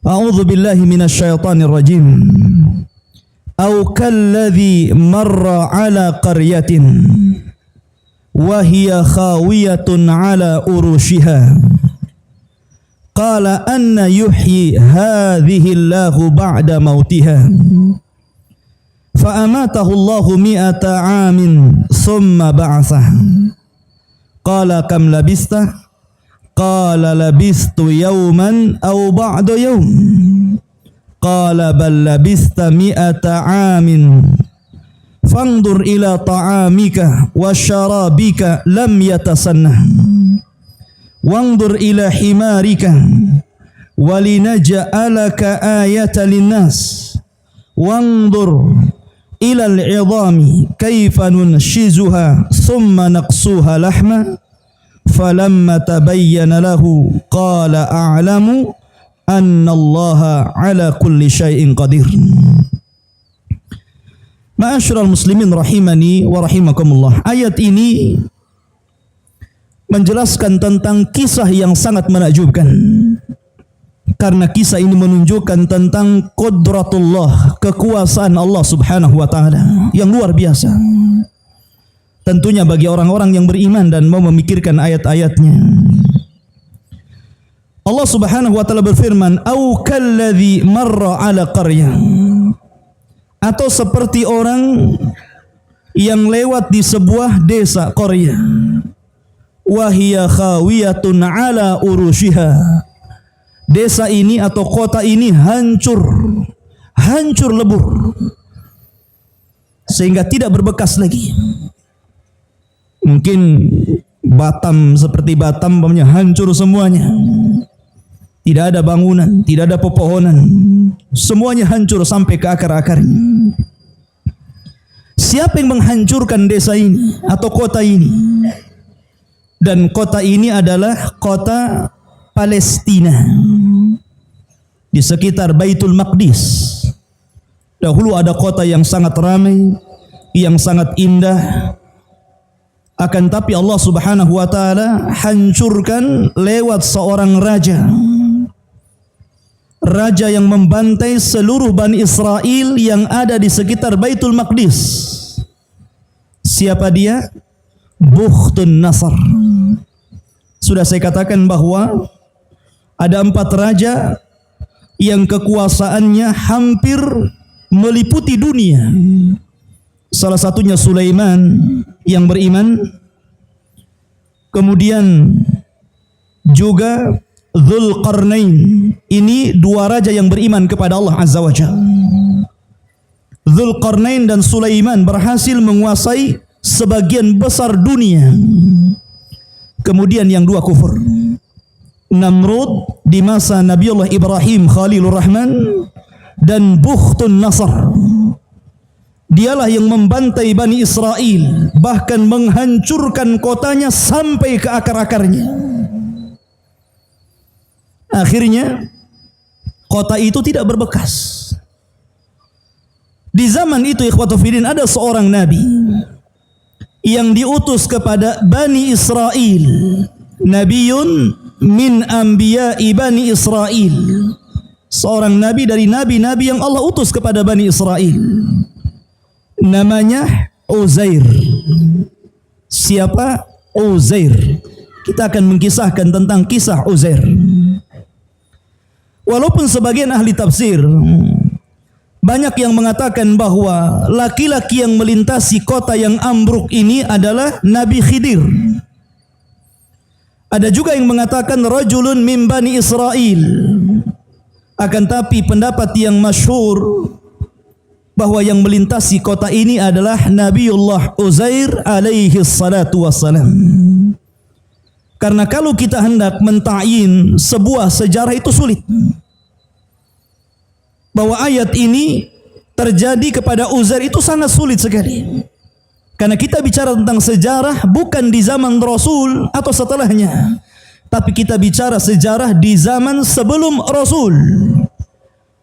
A'udzu billahi minasyaitonir rajim. Au kalladzi marra ala qaryatin wa hiya khawiyatun ala urushiha. Qala anna yuhyi hadhihi Allahu ba'da mautiha. Fa amatahu Allahu mi'ata 'amin thumma ba'athah. Qala kam labista? Qala labistu yawman aw ba'da yawm. Qala bal labista mi'ata 'amin. Fanzur ila ta'amika wa syarabika lam yatasannah. Wanzur ila himarika walinaj'alaka ayatan linnas. Wanzur ila al-'idhami kayfa nunshizuha thumma naqsuha lahma. Falamma tabayyana lahu qala a'lamu anna Allaha ala kulli syai'in qadir. Ma'asyiral muslimin rahimani wa rahimakumullah. Ayat ini menjelaskan tentang kisah yang sangat menakjubkan. Karena kisah ini menunjukkan tentang qudratullah, kekuasaan Allah Subhanahu wa taala yang luar biasa. Tentunya bagi orang-orang yang beriman dan mau memikirkan ayat-ayatnya. Allah Subhanahu wa taala berfirman, "Au kalladzi marra 'ala qaryah." Atau seperti orang yang lewat di sebuah desa qaryah. Wa hiya khawiyatun 'ala urushiha. Desa ini atau kota ini hancur lebur. Sehingga tidak berbekas lagi. Mungkin Batam seperti Batam hancur semuanya. Tidak ada bangunan, tidak ada pepohonan. Semuanya hancur sampai ke akar-akarnya. Siapa yang menghancurkan desa ini atau kota ini? Dan kota ini adalah kota Palestina. Di sekitar Baitul Maqdis. Dahulu ada kota yang sangat ramai, yang sangat indah. Akan tapi Allah Subhanahu wa taala hancurkan lewat seorang raja. Raja yang membantai seluruh Bani Israel yang ada di sekitar Baitul Maqdis. Siapa dia? Bukhtun Nasr. Sudah saya katakan bahwa ada 4 raja yang kekuasaannya hampir meliputi dunia. Salah satunya Sulaiman yang beriman. Kemudian juga Dzulqarnain. Ini 2 raja yang beriman kepada Allah Azza wa Jalla. Dzulqarnain dan Sulaiman berhasil menguasai sebagian besar dunia. Kemudian yang 2 kufur. Namrud di masa Nabiullah Ibrahim Khalilur Rahman dan Bukhtun Nasr. Dialah yang membantai Bani Israel, bahkan menghancurkan kotanya sampai ke akar-akarnya. Akhirnya kota itu tidak berbekas. Di zaman itu ikhwatu fiddin ada seorang nabi yang diutus kepada Bani Israel. Nabiyun min anbiya'i Bani Israel. Seorang nabi dari nabi-nabi yang Allah utus kepada Bani Israel. Namanya Uzair. Siapa? Uzair. Kita akan mengkisahkan tentang kisah Uzair. Walaupun sebagian ahli tafsir banyak yang mengatakan bahwa laki-laki yang melintasi kota yang ambruk ini adalah Nabi Khidir. Ada juga yang mengatakan rajulun min Bani Israel. Akan tapi pendapat yang masyhur bahwa yang melintasi kota ini adalah Nabiullah Uzair alaihi salatu wassalam. Karena kalau kita hendak menta'yin sebuah sejarah itu sulit. Bahwa ayat ini terjadi kepada Uzair itu sangat sulit sekali. Karena kita bicara tentang sejarah bukan di zaman Rasul atau setelahnya. Tapi kita bicara sejarah di zaman sebelum Rasul.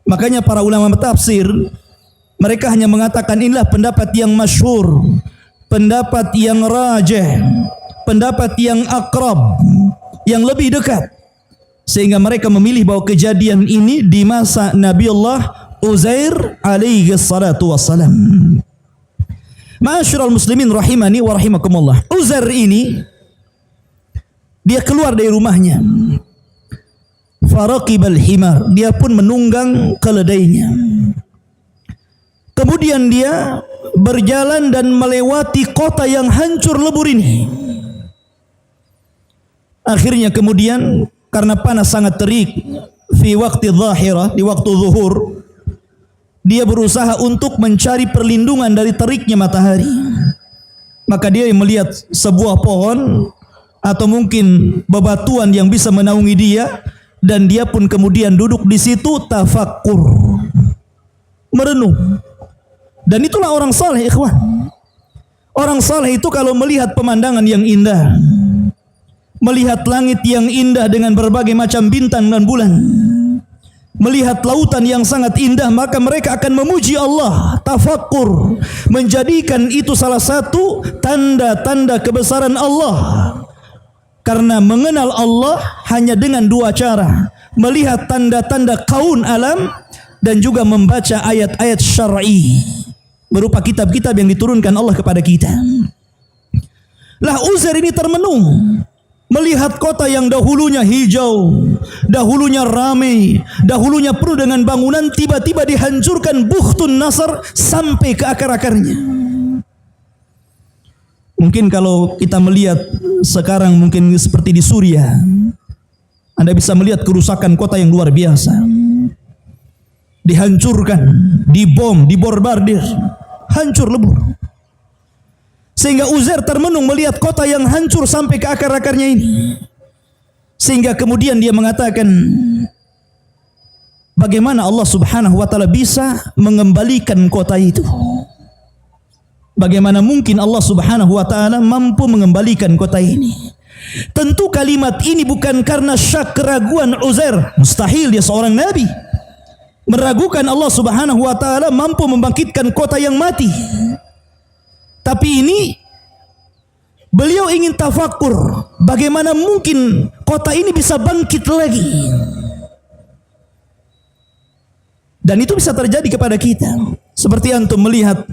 Makanya para ulama tafsir mereka hanya mengatakan inilah pendapat yang masyhur, pendapat yang rajih, pendapat yang akrab, yang lebih dekat. Sehingga mereka memilih bahwa kejadian ini di masa Nabi Allah Uzair alaihi salatu wassalam. Ma'asyiral muslimin rahimani wa rahimakumullah. Uzair ini dia keluar dari rumahnya. Faraqibal himar, dia pun menunggang keledainya. Kemudian dia berjalan dan melewati kota yang hancur lebur ini. Akhirnya kemudian karena panas sangat terik, fi waqti dhahirah, di waktu zuhur, dia berusaha untuk mencari perlindungan dari teriknya matahari. Maka dia melihat sebuah pohon atau mungkin bebatuan yang bisa menaungi dia, dan dia pun kemudian duduk di situ tafakkur, merenung. Dan itulah orang saleh, ikhwan. Orang saleh itu kalau melihat pemandangan yang indah, melihat langit yang indah dengan berbagai macam bintang dan bulan, melihat lautan yang sangat indah, maka mereka akan memuji Allah, tafakkur, menjadikan itu salah satu tanda-tanda kebesaran Allah. Karena mengenal Allah hanya dengan dua cara, melihat tanda-tanda kaun alam dan juga membaca ayat-ayat syar'i berupa kitab-kitab yang diturunkan Allah kepada kita. Lah Uzair ini termenung melihat kota yang dahulunya hijau, dahulunya ramai, dahulunya penuh dengan bangunan, tiba-tiba dihancurkan Bukhtun Nasr sampai ke akar-akarnya. Mungkin kalau kita melihat sekarang mungkin seperti di Suriah, Anda bisa melihat kerusakan kota yang luar biasa. Dihancurkan, dibom, diborbardir, hancur lebur. Sehingga Uzair termenung melihat kota yang hancur sampai ke akar-akarnya ini. Sehingga kemudian dia mengatakan, bagaimana Allah Subhanahu wa taala bisa mengembalikan kota itu? Bagaimana mungkin Allah Subhanahu wa taala mampu mengembalikan kota ini? Tentu kalimat ini bukan karena syak keraguan Uzair. Mustahil, dia seorang nabi meragukan Allah Subhanahu wa taala mampu membangkitkan kota yang mati. Tapi ini beliau ingin tafakur, bagaimana mungkin kota ini bisa bangkit lagi? Dan itu bisa terjadi kepada kita. Seperti antum melihat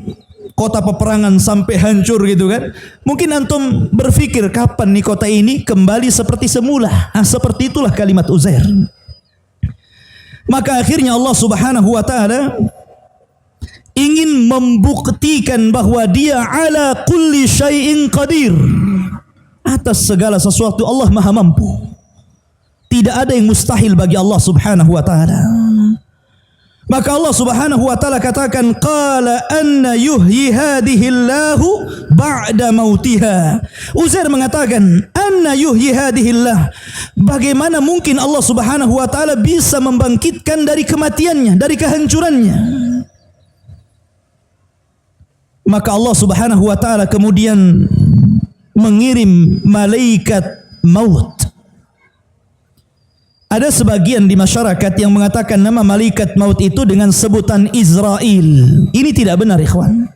kota peperangan sampai hancur gitu kan. Mungkin antum berpikir kapan nih kota ini kembali seperti semula. Seperti itulah kalimat Uzair. Maka akhirnya Allah Subhanahu wa taala ingin membuktikan bahwa dia ala kulli syai'in qadir. Atas segala sesuatu Allah Maha mampu. Tidak ada yang mustahil bagi Allah Subhanahu wa taala. Maka Allah Subhanahu wa taala katakan, qala anna yuhyi hadhihi Allahu ba'da mautiha. Uzair mengatakan, anna yuhyi hadhihi Allah, bagaimana mungkin Allah Subhanahu wa taala bisa membangkitkan dari kematiannya, dari kehancurannya? Maka Allah Subhanahu wa taala kemudian mengirim malaikat maut. Ada sebagian di masyarakat yang mengatakan nama malaikat maut itu dengan sebutan Israel. Ini tidak benar, ikhwan.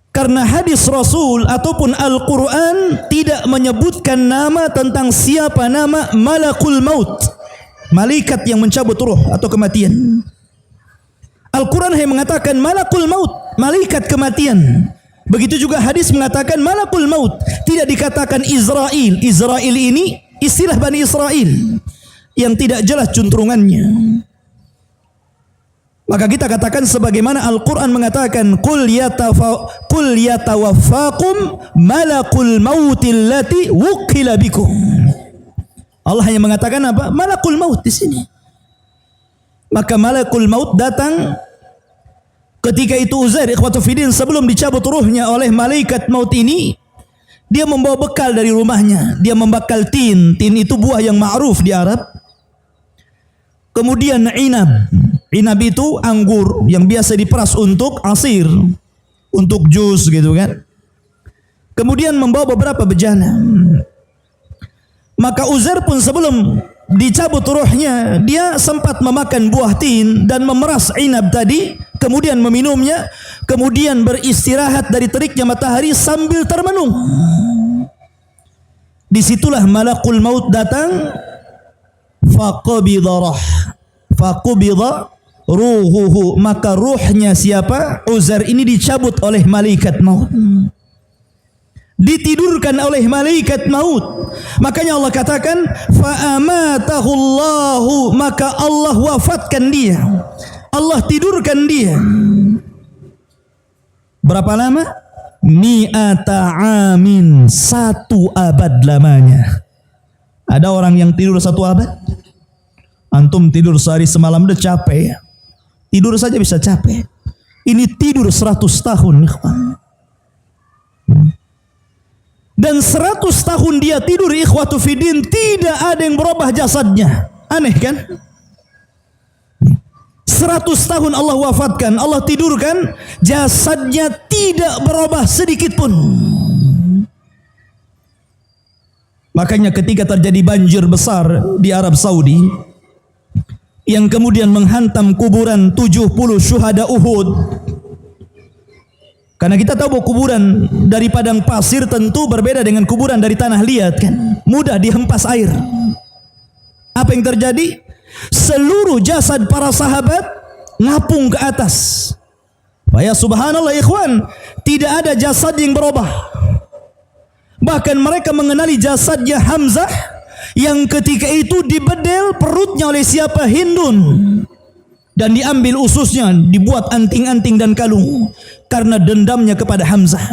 Karena hadis Rasul ataupun Al-Quran tidak menyebutkan nama tentang siapa nama malakul maut, malaikat yang mencabut ruh atau kematian. Al-Quran hanya mengatakan malakul maut, malaikat kematian. Begitu juga hadis mengatakan malakul maut, tidak dikatakan Israel. Israel ini istilah Bani Israel yang tidak jelas juntrungannya. Maka kita katakan sebagaimana Al-Quran mengatakan, qul yatawaffakum malakul mautil lati wukila bikum. Allah hanya mengatakan apa? Malakul maut di sini. Maka malakul maut datang ketika itu Uzair ikhwatu fiddin, sebelum dicabut ruhnya oleh malaikat maut ini, dia membawa bekal dari rumahnya. Dia membakal tin. Tin itu buah yang ma'ruf di Arab. Kemudian inab. Inab itu anggur yang biasa diperas untuk asir, untuk jus gitu kan. Kemudian membawa beberapa bejana. Maka Uzair pun sebelum dicabut ruhnya, dia sempat memakan buah tin dan memeras inab tadi, kemudian meminumnya, kemudian beristirahat dari teriknya matahari sambil termenung. Disitulah malakul maut datang, faqabidha ruhuhu, maka ruhnya siapa? Uzair ini dicabut oleh malaikat maut, ditidurkan oleh malaikat maut. Makanya Allah katakan fa'amatahullahu, maka Allah wafatkan dia, Allah tidurkan dia. Berapa lama? Mi'ata amin, 1 abad lamanya. Ada orang yang tidur 1 abad? Antum tidur sehari semalam udah capek ya. Tidur saja bisa capek. Ini tidur 100 tahun. Dan 100 tahun dia tidur, ikhwatu fiddin, tidak ada yang berubah jasadnya. Aneh kan? 100 tahun Allah wafatkan, Allah tidurkan, jasadnya tidak berubah sedikit pun. Makanya ketika terjadi banjir besar di Arab Saudi yang kemudian menghantam kuburan 70 syuhada Uhud, karena kita tahu bahwa kuburan dari padang pasir tentu berbeda dengan kuburan dari tanah liat kan, mudah dihempas air. Apa yang terjadi? Seluruh jasad para sahabat ngapung ke atas. Ya subhanallah ikhwan, tidak ada jasad yang berubah. Bahkan mereka mengenali jasadnya Hamzah yang ketika itu dibedel perutnya oleh siapa? Hindun. Dan diambil ususnya, dibuat anting-anting dan kalung karena dendamnya kepada Hamzah.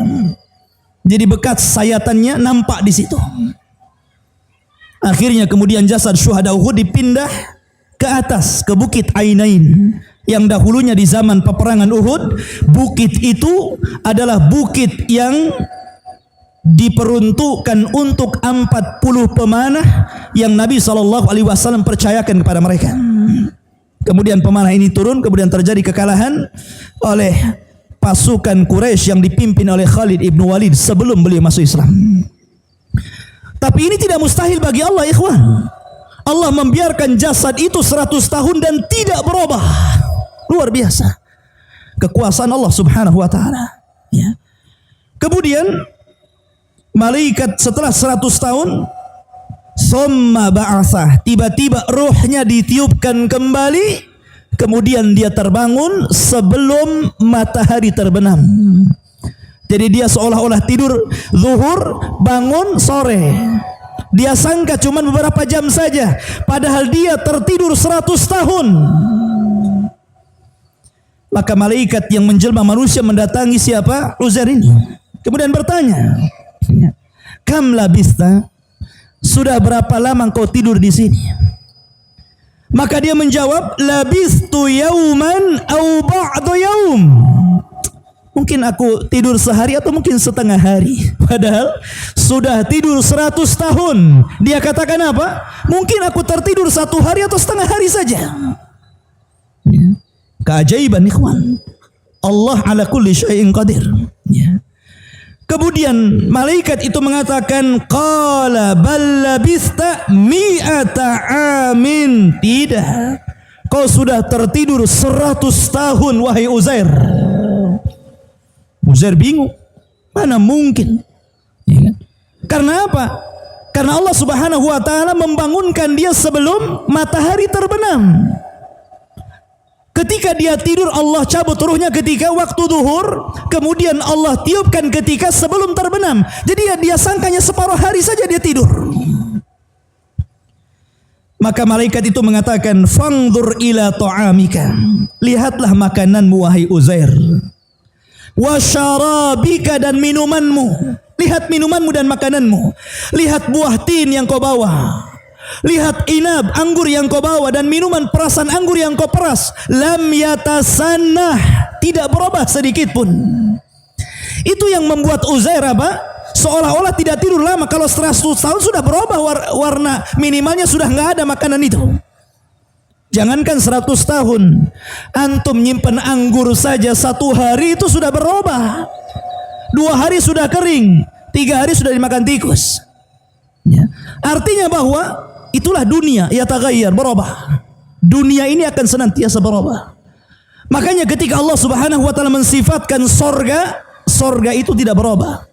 Jadi bekas sayatannya nampak di situ. Akhirnya kemudian jasad syuhada Uhud dipindah ke atas, ke Bukit Ainain, yang dahulunya di zaman peperangan Uhud, bukit itu adalah bukit yang diperuntukkan untuk 40 pemanah yang Nabi SAW percayakan kepada mereka. Kemudian pemanah ini turun, kemudian terjadi kekalahan oleh pasukan Quraisy yang dipimpin oleh Khalid ibn Walid sebelum beliau masuk Islam. Tapi ini tidak mustahil bagi Allah, ikhwan. Allah membiarkan jasad itu 100 tahun dan tidak berubah. Luar biasa kekuasaan Allah subhanahu wa ta'ala ya. Kemudian malaikat setelah 100 tahun summa ba'asah, tiba-tiba ruhnya ditiupkan kembali, kemudian dia terbangun sebelum matahari terbenam. Jadi dia seolah-olah tidur zuhur, bangun sore. Dia sangka cuma beberapa jam saja, padahal dia tertidur 100 tahun. Maka malaikat yang menjelma manusia mendatangi siapa? Uzair ini. Kemudian bertanya, "Kam labista? Sudah berapa lama engkau tidur di sini?" Maka dia menjawab, "Labistu yauman au ba'du yaum." Mungkin aku tidur sehari atau mungkin setengah hari. Padahal sudah tidur 100 tahun. Dia katakan apa? Mungkin aku tertidur 1 hari atau setengah hari saja. Keajaiban ikhwan. Allah ala kulli syai'in qadir. Kemudian malaikat itu mengatakan, qala bal labista mi'ata amin. Tidak, kau sudah tertidur 100 tahun wahai Uzair. Uzair bingung, mana mungkin ya kan? Karena apa? Karena Allah subhanahu wa ta'ala membangunkan dia sebelum matahari terbenam. Ketika dia tidur, Allah cabut ruhnya ketika waktu duhur, kemudian Allah tiupkan ketika sebelum terbenam. Jadi dia sangkanya separuh hari saja dia tidur. Maka malaikat itu mengatakan, fangdur ila ta'amika, lihatlah makananmu wahai Uzair, wa syarabika, dan minumanmu. Lihat minumanmu dan makananmu. Lihat buah tin yang kau bawa, lihat inab, anggur yang kau bawa, dan minuman perasan anggur yang kau peras. Lam yatasannah, tidak berubah sedikit pun. Itu yang membuat Uzair apa? Seolah-olah tidak tidur lama. Kalau setelah 100 tahun sudah berubah warna, minimalnya sudah nggak ada makanan itu. Jangankan 100 tahun, antum nyimpen anggur saja 1 hari itu sudah berubah. 2 hari sudah kering, 3 hari sudah dimakan tikus. Ya. Artinya bahwa Itulah dunia, yataghayyar, berubah. Dunia ini akan senantiasa berubah. Makanya ketika Allah Subhanahu wa taala mensifatkan sorga itu tidak berubah.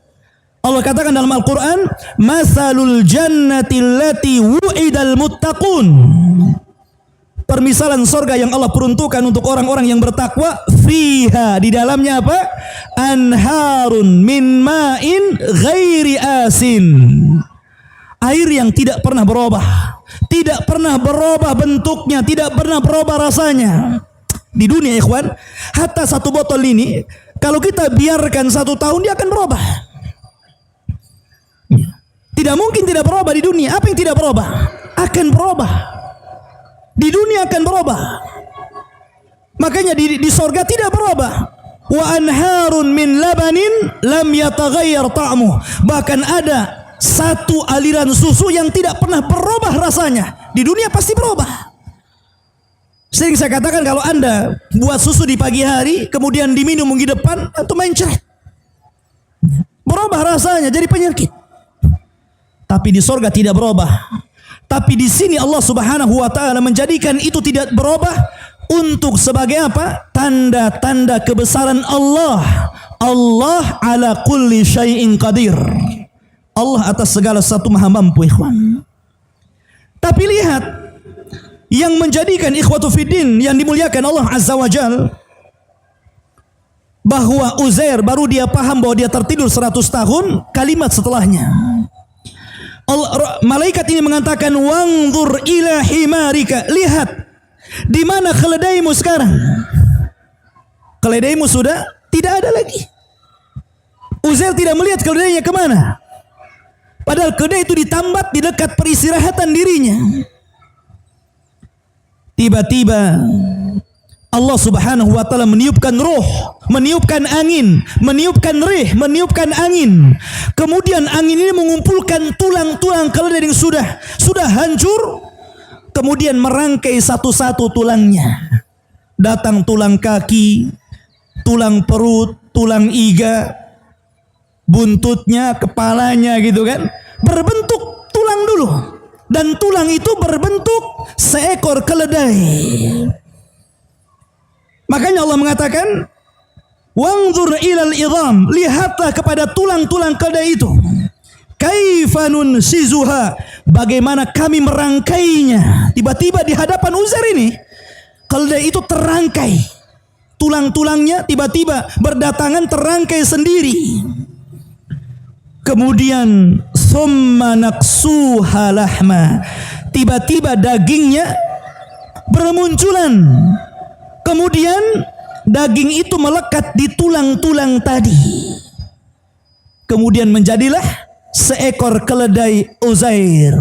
Allah katakan dalam Al-Quran, Masalul jannati allati wu'idal muttaqun. Permisalan sorga yang Allah peruntukkan untuk orang-orang yang bertakwa, fiha, di dalamnya apa? Anharun min ma'in ghairi asin. Air yang tidak pernah berubah, tidak pernah berubah bentuknya, tidak pernah berubah rasanya. Di dunia ikhwan, hatta satu botol ini kalau kita biarkan 1 tahun dia akan berubah. Tidak mungkin tidak berubah di dunia. Apa yang tidak berubah? Akan berubah. Di dunia akan berubah. Makanya di sorga tidak berubah. Wa anharun min labanin lam yataghayyar ta'muh. Bahkan ada satu aliran susu yang tidak pernah berubah rasanya. Di dunia pasti berubah. Sering saya katakan kalau Anda buat susu di pagi hari, kemudian diminum di depan, atau main ceret. Berubah rasanya jadi penyakit. Tapi di sorga tidak berubah. Tapi di sini Allah Subhanahu wa taala menjadikan itu tidak berubah untuk sebagai apa? Tanda-tanda kebesaran Allah. Allah ala kulli syai'in qadir. Allah atas segala sesuatu maha mampu, ikhwan. Tapi lihat, yang menjadikan ikhwatu fiddin yang dimuliakan Allah Azza wa Jal, bahwa Uzair baru dia paham bahwa dia tertidur 100 tahun, kalimat setelahnya. Malaikat ini mengatakan, wanzur ila himarika, lihat di mana keledaimu sekarang. Keledaimu sudah tidak ada lagi. Uzair tidak melihat keledainya kemana. Padahal keledai itu ditambat di dekat peristirahatan dirinya. Tiba-tiba Allah Subhanahu wa taala meniupkan ruh, meniupkan angin, meniupkan rih, meniupkan angin. Kemudian angin ini mengumpulkan tulang-tulang keledai yang sudah hancur, kemudian merangkai satu-satu tulangnya. Datang tulang kaki, tulang perut, tulang iga, buntutnya, kepalanya gitu kan. Berbentuk tulang dulu. Dan tulang itu berbentuk seekor keledai. Makanya Allah mengatakan, wanzur ilal idham, lihatlah kepada tulang-tulang keledai itu. Kaifa nunsizuha, bagaimana kami merangkainya. Tiba-tiba di hadapan Uzair ini, keledai itu terangkai. Tulang-tulangnya tiba-tiba berdatangan terangkai sendiri. Kemudian summa naqsuha lahma, tiba-tiba dagingnya bermunculan. Kemudian daging itu melekat di tulang-tulang tadi. Kemudian menjadilah seekor keledai Uzair.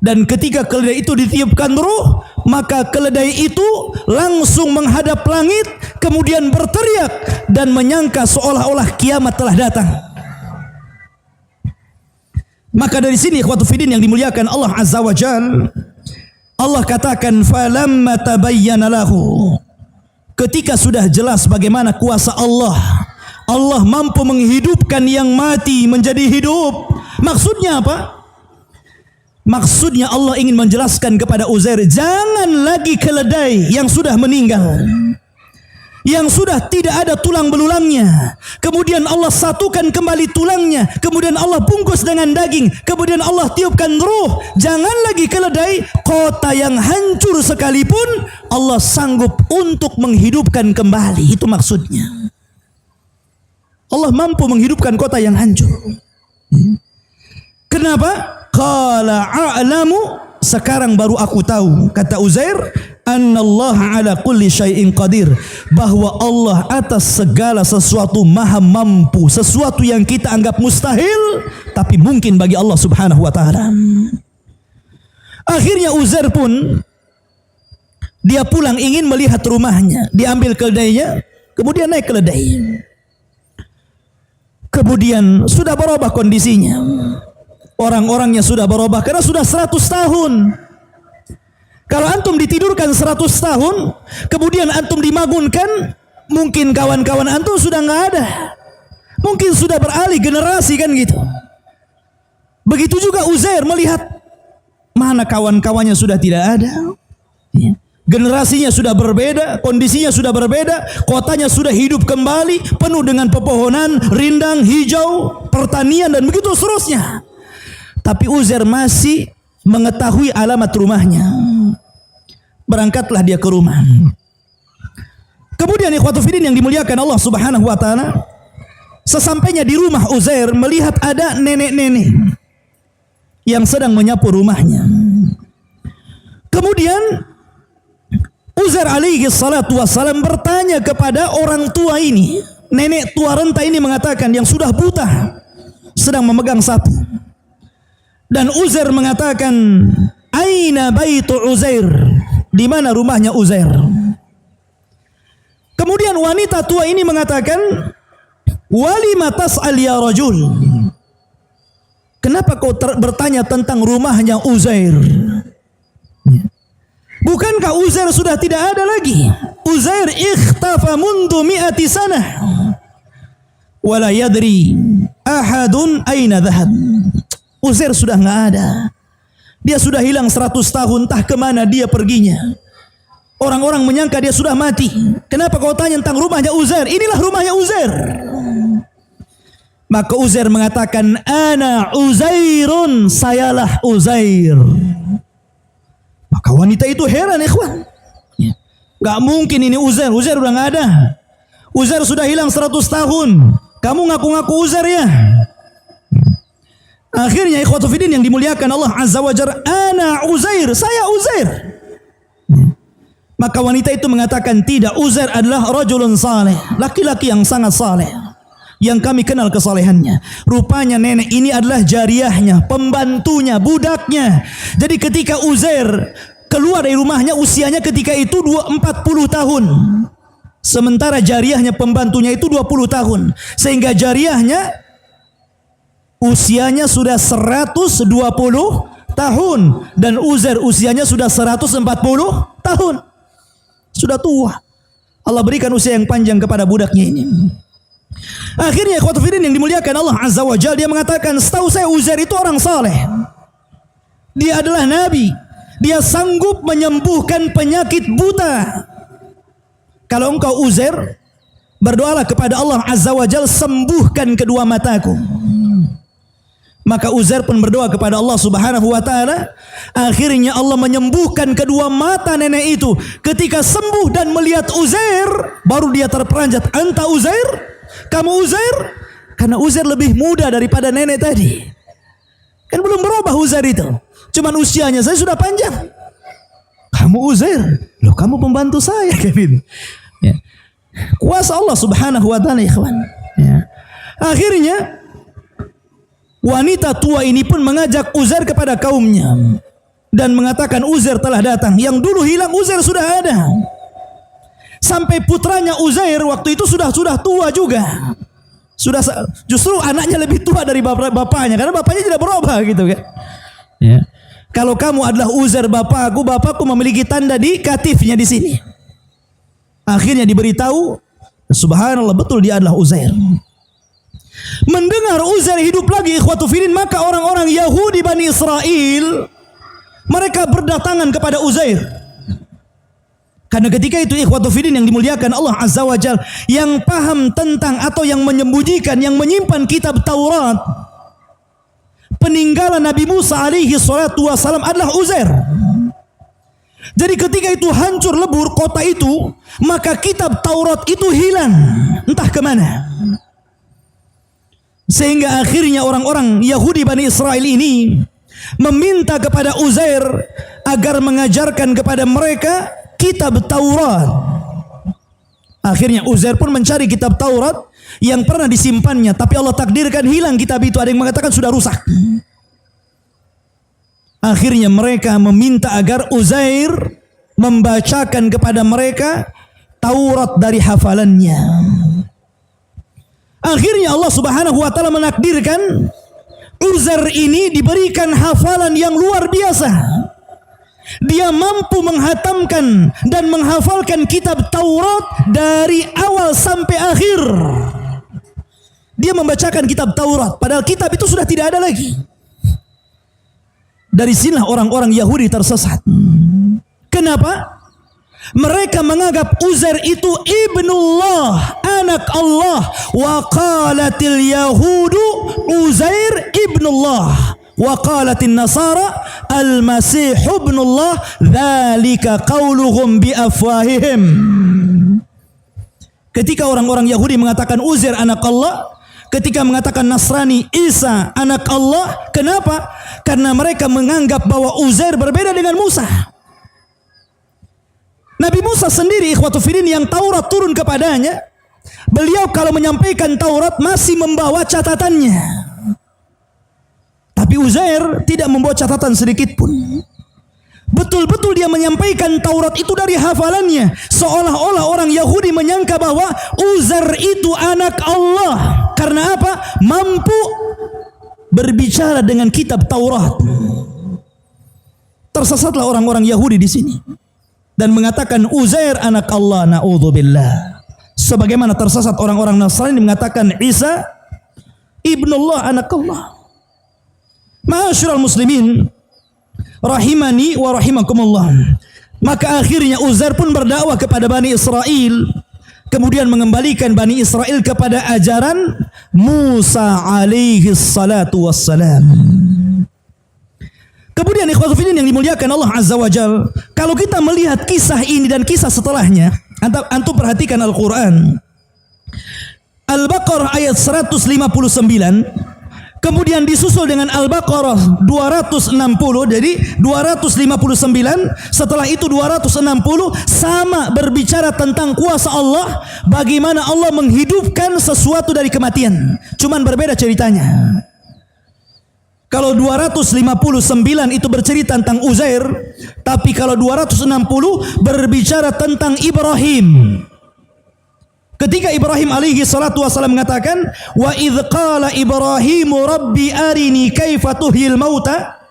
Dan ketika keledai itu ditiupkan ruh, maka keledai itu langsung menghadap langit, kemudian berteriak dan menyangka seolah-olah kiamat telah datang. Maka dari sini ikhwatu fiddin yang dimuliakan Allah Azza wa Jal, Allah katakan falamma tabayyana lahu, ketika sudah jelas bagaimana kuasa Allah, Allah mampu menghidupkan yang mati menjadi hidup. Maksudnya apa? Maksudnya Allah ingin menjelaskan kepada Uzair, jangan lagi keledai yang sudah meninggal, yang sudah tidak ada tulang belulangnya, kemudian Allah satukan kembali tulangnya, kemudian Allah bungkus dengan daging, kemudian Allah tiupkan ruh. Jangan lagi keledai, kota yang hancur sekalipun Allah sanggup untuk menghidupkan kembali. Itu maksudnya. Allah mampu menghidupkan kota yang hancur. Kenapa? Qala a'lamu, sekarang baru aku tahu, kata Uzair, annallaha ala kulli syai'in qadir, bahwa Allah atas segala sesuatu maha mampu. Sesuatu yang kita anggap mustahil, tapi mungkin bagi Allah Subhanahu wa ta'ala. Akhirnya Uzair pun dia pulang ingin melihat rumahnya. Diambil keledainya, kemudian naik keledai. Kemudian sudah berubah kondisinya. Orang-orangnya sudah berubah karena sudah 100 tahun. Kalau antum ditidurkan 100 tahun, kemudian antum dibangunkan, mungkin kawan-kawan antum sudah nggak ada. Mungkin sudah beralih generasi kan gitu. Begitu juga Uzair melihat mana kawan-kawannya sudah tidak ada. Ya. Generasinya sudah berbeda, kondisinya sudah berbeda, kotanya sudah hidup kembali, penuh dengan pepohonan, rindang, hijau, pertanian dan begitu seterusnya. Tapi Uzair masih mengetahui alamat rumahnya. Berangkatlah dia ke rumah. Kemudian ikhwatu fiddin yang dimuliakan Allah Subhanahu wa taala, sesampainya di rumah Uzair melihat ada nenek-nenek yang sedang menyapu rumahnya. Kemudian Uzair alaihi salatu wassalam bertanya kepada orang tua ini. Nenek tua renta ini mengatakan, yang sudah buta, sedang memegang sapu. Dan Uzair mengatakan, aina baitu Uzair? Di mana rumahnya Uzair? Kemudian wanita tua ini mengatakan, walima tas'al ya rajul? Kenapa kau bertanya tentang rumahnya Uzair? Bukankah Uzair sudah tidak ada lagi? Uzair ikhtafa mundu mi'ati sanah. Wala yadri ahadun aina dhahab. Uzair sudah enggak ada. Dia sudah hilang 100 tahun, entah kemana dia perginya. Orang-orang menyangka dia sudah mati. Kenapa kau tanya tentang rumahnya Uzair? Inilah rumahnya Uzair. Maka Uzair mengatakan, ana Uzairun, sayalah Uzair. Maka wanita itu heran, ikhwan. Gak mungkin ini Uzair. Uzair udah gak ada. Uzair sudah hilang 100 tahun. Kamu ngaku-ngaku Uzair ya? Akhirnya ikhwatu fiddin yang dimuliakan Allah Azza wa Jalla, ana Uzair, saya Uzair. Maka wanita itu mengatakan, tidak, Uzair adalah rajulun saleh, laki-laki yang sangat saleh, yang kami kenal kesalehannya. Rupanya nenek ini adalah jariyahnya, pembantunya, budaknya. Jadi ketika Uzair keluar dari rumahnya, usianya ketika itu 40 tahun. Sementara jariyahnya, pembantunya itu 20 tahun. Sehingga jariyahnya usianya sudah 120 tahun. Dan Uzair usianya sudah 140 tahun. Sudah tua. Allah berikan usia yang panjang kepada budaknya ini. Akhirnya ikhwatu fiddin yang dimuliakan Allah Azza wa Jalla, dia mengatakan, setahu saya Uzair itu orang saleh. Dia adalah nabi. Dia sanggup menyembuhkan penyakit buta. Kalau engkau Uzair, berdoalah kepada Allah Azza wa Jalla, sembuhkan kedua mataku. Maka Uzair pun berdoa kepada Allah Subhanahu wa taala. Akhirnya Allah menyembuhkan kedua mata nenek itu. Ketika sembuh dan melihat Uzair, baru dia terperanjat, anta Uzair? Kamu Uzair? Karena Uzair lebih muda daripada nenek tadi. Kan belum berubah Uzair itu. Cuman usianya saya sudah panjang. Kamu Uzair? Loh, kamu pembantu saya kan itu. Ya. Kuasa Allah Subhanahu wa taala, ikhwan. Ya. Akhirnya wanita tua ini pun mengajak Uzair kepada kaumnya dan mengatakan, Uzair telah datang. Yang dulu hilang Uzair sudah ada. Sampai putranya Uzair waktu itu sudah tua juga. Sudah, justru anaknya lebih tua dari bapaknya, karena bapaknya tidak berubah gitu kan. Ya. Kalau kamu adalah Uzair bapakku memiliki tanda di katifnya di sini. Akhirnya diberitahu, subhanallah, betul dia adalah Uzair. Mendengar Uzair hidup lagi, ikhwatu fiddin, maka orang-orang Yahudi Bani Israel mereka berdatangan kepada Uzair. Karena ketika itu ikhwatu fiddin yang dimuliakan Allah Azza wa Jalla, yang paham tentang atau yang menyembunyikan, yang menyimpan kitab Taurat peninggalan Nabi Musa alaihi salatu wassalam adalah Uzair. Jadi ketika itu hancur lebur kota itu, maka kitab Taurat itu hilang, entah kemana. Sehingga akhirnya orang-orang Yahudi Bani Israel ini meminta kepada Uzair agar mengajarkan kepada mereka kitab Taurat. Akhirnya Uzair pun mencari kitab Taurat yang pernah disimpannya, tapi Allah takdirkan hilang kitab itu. Ada yang mengatakan sudah rusak. Akhirnya mereka meminta agar Uzair membacakan kepada mereka Taurat dari hafalannya. Akhirnya Allah Subhanahu wa taala menakdirkan Uzair ini diberikan hafalan yang luar biasa. Dia mampu menghatamkan dan menghafalkan kitab Taurat dari awal sampai akhir. Dia membacakan kitab Taurat, padahal kitab itu sudah tidak ada lagi. Dari sinilah orang-orang Yahudi tersesat. Kenapa? Mereka menganggap Uzair itu ibnullah, anak Allah. Wa qalatil yahudu Uzair ibnullah. Wa qalatin nasara al-masih ibnullah. Dzalika qauluhum bi afwahihim. Ketika orang-orang Yahudi mengatakan Uzair anak Allah, ketika mengatakan Nasrani Isa anak Allah, kenapa? Karena mereka menganggap bahwa Uzair berbeda dengan Musa. Nabi Musa sendiri ikhwatu fiddin yang Taurat turun kepadanya, beliau kalau menyampaikan Taurat masih membawa catatannya. Tapi Uzair tidak membawa catatan sedikit pun. Betul-betul dia menyampaikan Taurat itu dari hafalannya. Seolah-olah orang Yahudi menyangka bahwa Uzair itu anak Allah. Karena apa? Mampu berbicara dengan kitab Taurat. Tersesatlah orang-orang Yahudi di sini dan mengatakan Uzair anak Allah, na'udzubillah. Sebagaimana tersesat orang-orang Nasrani mengatakan Isa ibnullah, anak Allah. Ma'asyiral muslimin rahimani wa rahimakumullah. Maka akhirnya Uzair pun berdakwah kepada Bani Israel, kemudian mengembalikan Bani Israel kepada ajaran Musa alaihi salatu wassalam. Kemudian ikhwatu fiddin yang dimuliakan Allah Azza wa Jal, kalau kita melihat kisah ini dan kisah setelahnya, antum perhatikan Al-Quran. Al-Baqarah ayat 159, kemudian disusul dengan Al-Baqarah 260, jadi 259, setelah itu 260, sama berbicara tentang kuasa Allah, bagaimana Allah menghidupkan sesuatu dari kematian. Cuman berbeda ceritanya. Kalau 259 itu bercerita tentang Uzair, tapi kalau 260 berbicara tentang Ibrahim. Ketika Ibrahim alaihi salatu wasallam mengatakan, wa idh qala Ibrahimu rabbi arini kaifa tuhyil mauta.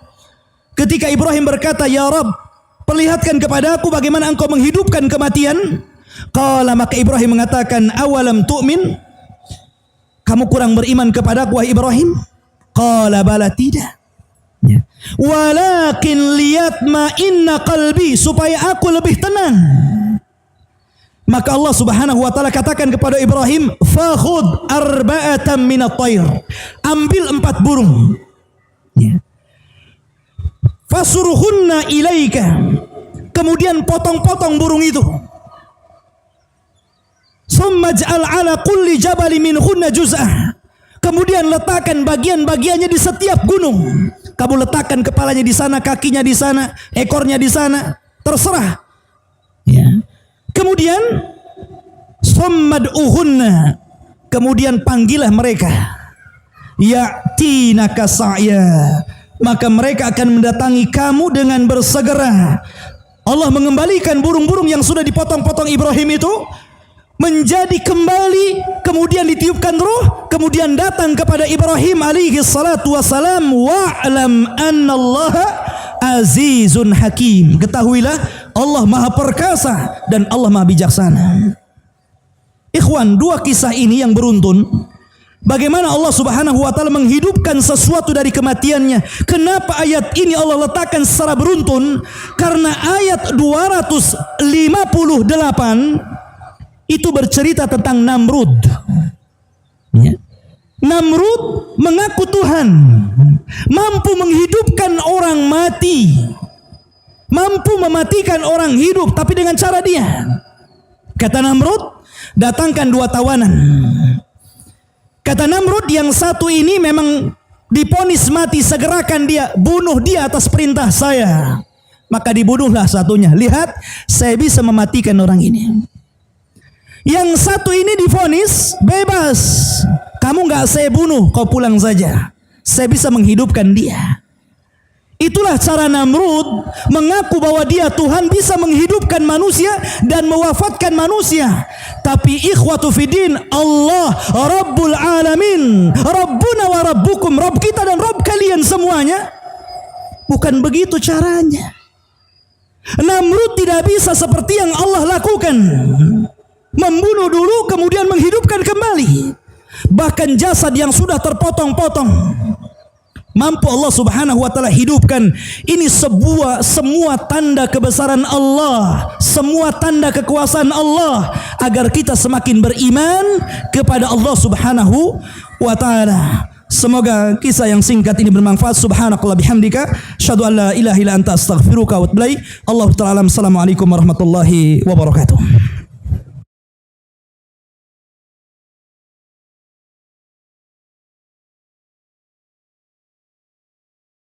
Ketika Ibrahim berkata, ya Rabb, perlihatkan kepada aku bagaimana engkau menghidupkan kematian. Qala, maka Ibrahim mengatakan, awalam tu'min, kamu kurang beriman kepadaku wahai Ibrahim? Qala bala, tidak. Walakin liyatma'inna qalbi, supaya aku lebih tenang. Maka Allah Subhanahu wa taala katakan kepada Ibrahim, fakhud arba'atan minat tayr, ambil 4 burung, fasuruhunna ilaika, kemudian potong-potong burung itu, summa ja'al ala kulli jabali minhunna juz'ah, kemudian letakkan bagian-bagiannya di setiap gunung. Kamu letakkan kepalanya di sana, kakinya di sana, ekornya di sana, terserah. Ya. Kemudian summad'uhunna, kemudian panggillah mereka, ya'tinaka sa'ya, maka mereka akan mendatangi kamu dengan bersegera. Allah mengembalikan burung-burung yang sudah dipotong-potong Ibrahim itu menjadi kembali, kemudian ditiupkan ruh, kemudian datang kepada Ibrahim alaihi salatu wassalam, wa'lam annallaha azizun hakim, ketahuilah Allah maha perkasa dan Allah maha bijaksana. Ikhwan, 2 kisah ini yang beruntun, bagaimana Allah Subhanahu wa taala menghidupkan sesuatu dari kematiannya. Kenapa ayat ini Allah letakkan secara beruntun? Karena ayat 258 itu bercerita tentang Namrud. Ya. Namrud mengaku Tuhan, mampu menghidupkan orang mati, mampu mematikan orang hidup, tapi dengan cara dia. Kata Namrud, datangkan 2 tawanan. Kata Namrud, yang satu ini memang diponis mati, segerakan dia, bunuh dia atas perintah saya. Maka dibunuhlah satunya. Lihat, saya bisa mematikan orang ini. Yang satu ini divonis bebas, kamu nggak saya bunuh, kau pulang saja, saya bisa menghidupkan dia. Itulah cara Namrud mengaku bahwa dia Tuhan, bisa menghidupkan manusia dan mewafatkan manusia. Tapi ikhwatu fiddin, Allah Rabbul Alamin, Rabbuna wa Rabbukum, Rabb kita dan Rabb kalian semuanya, bukan begitu caranya. Namrud tidak bisa seperti yang Allah lakukan, membunuh dulu kemudian menghidupkan kembali. Bahkan jasad yang sudah terpotong-potong, mampu Allah Subhanahu wa taala hidupkan. Ini semua tanda kebesaran Allah, semua tanda kekuasaan Allah agar kita semakin beriman kepada Allah Subhanahu wa taala. Semoga kisah yang singkat ini bermanfaat. Subhanakallah bihamdika, asyhadu an la ilaha illa anta astaghfiruka wa atubu ilaik. Allahu ta'ala. Assalamualaikum warahmatullahi wabarakatuh.